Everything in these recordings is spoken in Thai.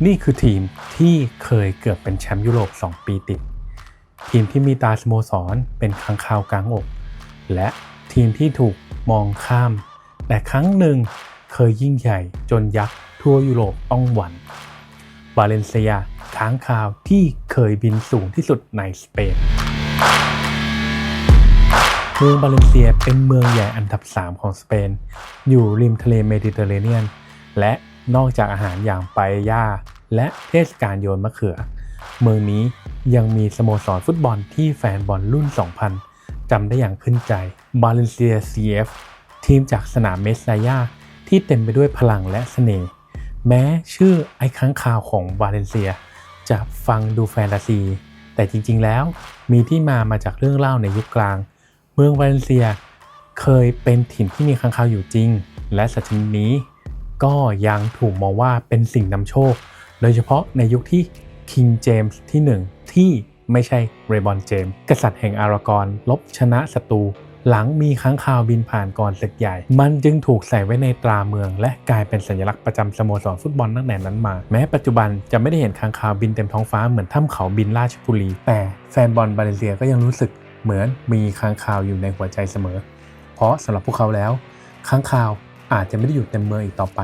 นี่คือทีมที่เคยเกือบเป็นแชมป์ยุโรป2ปีติดทีมที่มีตาสโมสรเป็นค้างคาวกลางอกและทีมที่ถูกมองข้ามแต่ครั้งหนึ่งเคยยิ่งใหญ่จนยักษ์ทั่วยุโรปต้องหวั่นวาเลนเซียค้างคาวที่เคยบินสูงที่สุดในสเปนเมืองวาเลนเซียเป็นเมืองใหญ่อันดับ3ของสเปนอยู่ริมทะเลเมดิเตอร์เรเนียนและนอกจากอาหารอย่างปาเอญ่าและเทศกาลโยนมะเขือเมืองนี้ยังมีสโมสรฟุตบอลที่แฟนบอลรุ่น 2000 จำได้อย่างขึ้นใจวาเลนเซีย CF ทีมจากสนามเมสซายาที่เต็มไปด้วยพลังและเสน่ห์แม้ชื่อไอ้ค้างคาวของวาเลนเซียจะฟังดูแฟนตาซีแต่จริงๆแล้วมีที่มาจากเรื่องเล่าในยุคกลางเมืองวาเลนเซียเคยเป็นถิ่นที่มีค้างคาวอยู่จริงและสัตว์ชนิดนี้ก็ยังถูกมองว่าเป็นสิ่งนำโชคโดยเฉพาะในยุคที่คิงเจมส์ที่1ที่ไม่ใช่เรย์บอนเจมส์กษัตริย์แห่งอารากอนลบชนะศัตรูหลังมีค้างคาวบินผ่านก่อนศึกใหญ่มันจึงถูกใส่ไว้ในตราเมืองและกลายเป็นสัญลักษณ์ประจำสโมสรฟุตบอลตั้งแต่นั้นมาแม้ปัจจุบันจะไม่ได้เห็นค้างคาวบินเต็มท้องฟ้าเหมือนถ้ำเขาบินราชบุรีแต่แฟนบอลวาเลนเซียก็ยังรู้สึกเหมือนมีค้างคาวอยู่ในหัวใจเสมอเพราะสำหรับพวกเขาแล้วค้างคาวอาจจะไม่ได้อยู่เต็มเมืองอีกต่อไป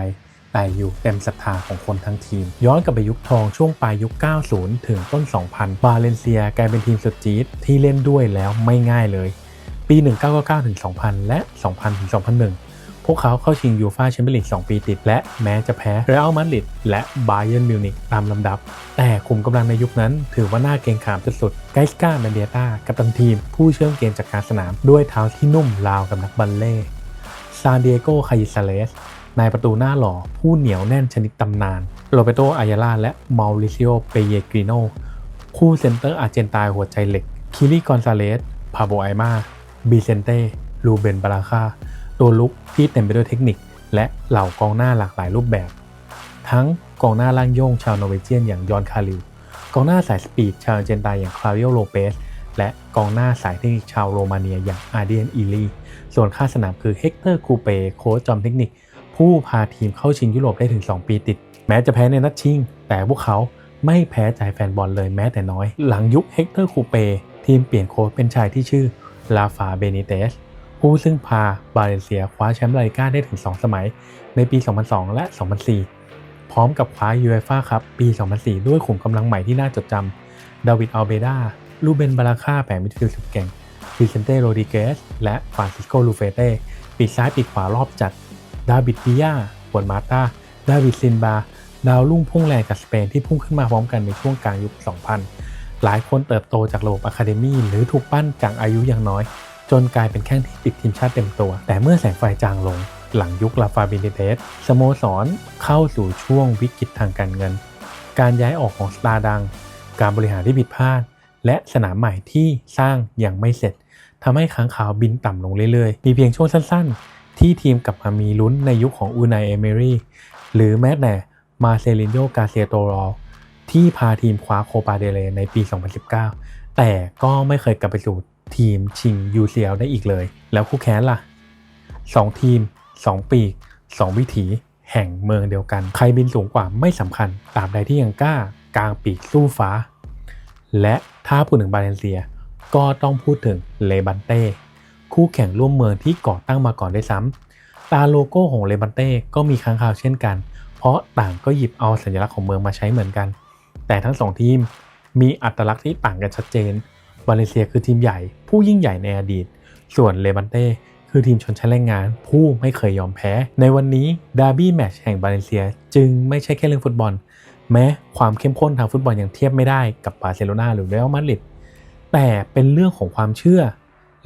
แต่อยู่เต็มศรัทธาของคนทั้งทีมย้อนกลับไปยุคทองช่วงปลายยุค 90 ถึงต้น 2000 วาเลนเซียกลายเป็นทีมสุดจี๊ดที่เล่นด้วยแล้วไม่ง่ายเลยปี 1999 ถึง 2000 และ 2000 ถึง 2001 พวกเขาเข้าชิงยูฟ่าแชมเปี้ยนลีก 2 ปีติดและแม้จะแพ้เรอัลมาดริดและบาเยิร์นมิวนิกตามลำดับแต่ขุมกำลังในยุคนั้นถือว่าน่าเกรงขามสุดๆไกส์กาแมนเดียต้ากัปตันทีมผู้เชื่อมเกมจากการสนามด้วยเท้าที่นุ่มราวกับนักบัลเล่ซานดิเอโกคายิซาเลสนายประตูหน้าหล่อผู้เหนียวแน่นชนิดตำนานโรเบโตอายาลาและมาริซิโอเปเยกริโนคู่เซนเตอร์อาร์เจนตายหัวใจเหล็กคิริกอนซาเลสพาโบไอมาบิเซนเต้ลูเบนบาราคาตัวลุกที่เต็มไปด้วยเทคนิคและเหล่ากองหน้าหลากหลายรูปแบบทั้งกองหน้าล่างโย่งชาวนอร์เวเจียนอย่างยอนคาริลกองหน้าสายสปีดชาวอาร์เจนตายอย่างคลาวิโอโลเปสและกองหน้าสายเทคนิคชาวโรมาเนียอย่างอาร์เดียนอีลีส่วนข้างสนามคือเฮกเตอร์คูเปโค้ชจอมเทคนิคผู้พาทีมเข้าชิงยุโรปได้ถึง2ปีติดแม้จะแพ้ในนัดชิงแต่พวกเขาไม่แพ้ใจแฟนบอลเลยแม้แต่น้อยหลังยุคเฮกเตอร์คูเปทีมเปลี่ยนโค้ชเป็นชายที่ชื่อลาฟาเบนิเตสผู้ซึ่งพาบาเลนเซียคว้าแชมป์ลาลิก้าได้ถึง2สมัยในปี 2002 และ 2004 พร้อมกับคว้ายูเอฟ่าคัพปี 2004 ด้วยขุมกำลังใหม่ที่น่าจดจำดาวิดอัลเบดาลูเบนบาราคาแผงมิดฟิลด์สุดเก่งวิเซนเต้โรดิเกสและฟรานซิสโกลูเฟเต้ปีกซ้ายปีกขวารอบจัดดาวิดปิยาปวนมาตาดาวิดซินบาดาวรุ่งพุ่งแรงจากสเปนที่พุ่งขึ้นมาพร้อมกันในช่วงกลางยุค 2000 หลายคนเติบโตจากระบบอะคาเดมี่หรือถูกปั้นจากอายุยังน้อยจนกลายเป็นแข้งที่ติดทีมชาติเต็มตัวแต่เมื่อแสงไฟจางลงหลังยุคลาฟาเบนิเตสสโมสรเข้าสู่ช่วงวิกฤตทางการเงินการย้ายออกของสตาร์ดังการบริหารที่ผิดพลาดและสนามใหม่ที่สร้างยังไม่เสร็จทำให้ค้างคาวบินต่ำลงเรื่อยๆมีเพียงช่วงสั้นๆที่ทีมกลับมามีลุ้นในยุคของอูนายเอเมรี่หรือแม้แต่มาเซลินโญกาเซียโตรอที่พาทีมคว้าโคปาเดเลในปี 2019 แต่ก็ไม่เคยกลับไปสู่ทีมชิง UCL ได้อีกเลยแล้วคู่แข่งล่ะ2ทีม2ปีก2วิถีแห่งเมืองเดียวกันใครบินสูงกว่าไม่สำคัญตราบใดที่ยังกล้ากางปีกสู้ฟ้าและถ้าพูดถึงบาเลนเซียก็ต้องพูดถึงเลบันเต้คู่แข่งร่วมเมืองที่ก่อตั้งมาก่อนด้วยซ้ำตาโลโก้ของเลบันเต้ก็มีค้างคาวเช่นกันเพราะต่างก็หยิบเอาสัญลักษณ์ของเมืองมาใช้เหมือนกันแต่ทั้ง2ทีมมีอัตลักษณ์ที่ต่างกันชัดเจนวาเลนเซียคือทีมใหญ่ผู้ยิ่งใหญ่ในอดีตส่วนเลบันเต้คือทีมชนชั้นแรงงานผู้ไม่เคยยอมแพ้ในวันนี้ดาร์บี้แมตช์แห่งวาเลนเซียจึงไม่ใช่แค่เรื่องฟุตบอลแม้ความเข้มข้นทางฟุตบอลยังเทียบไม่ได้กับบาร์เซโลนาหรือเรอัลมาดริดแต่เป็นเรื่องของความเชื่อ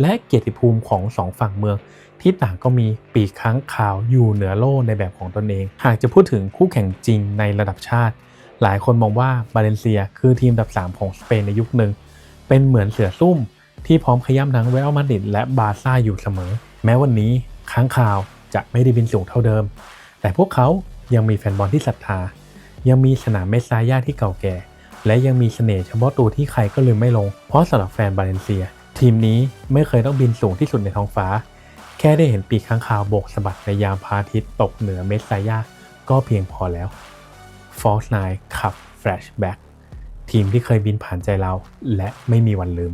และเกียรติภูมิของ2ฝั่งเมืองที่ต่างก็มีปีกค้างคาวอยู่เหนือโลกในแบบของตนเองหากจะพูดถึงคู่แข่งจริงในระดับชาติหลายคนมองว่าบาเลนเซียคือทีมอันดับ3ของสเปนในยุคหนึ่งเป็นเหมือนเสือซุ่มที่พร้อมขย้ำทั้งเรอัลมาดริดและบาร์ซ่าอยู่เสมอแม้วันนี้ค้างคาวจะไม่ได้บินสูงเท่าเดิมแต่พวกเขายังมีแฟนบอลที่ศรัทธายังมีสนามเมสซายาที่เก่าแก่และยังมีเสน่ห์เฉพาะตัวที่ใครก็ลืมไม่ลงเพราะสำหรับแฟนบาเลนเซียทีมนี้ไม่เคยต้องบินสูงที่สุดในท้องฟ้าแค่ได้เห็นปีกค้างคาวโบกสะบัดในยามพระอาทิตย์ตกเหนือเมสซายาก็เพียงพอแล้ว False 9 ขับ Flashback ทีมที่เคยบินผ่านใจเราและไม่มีวันลืม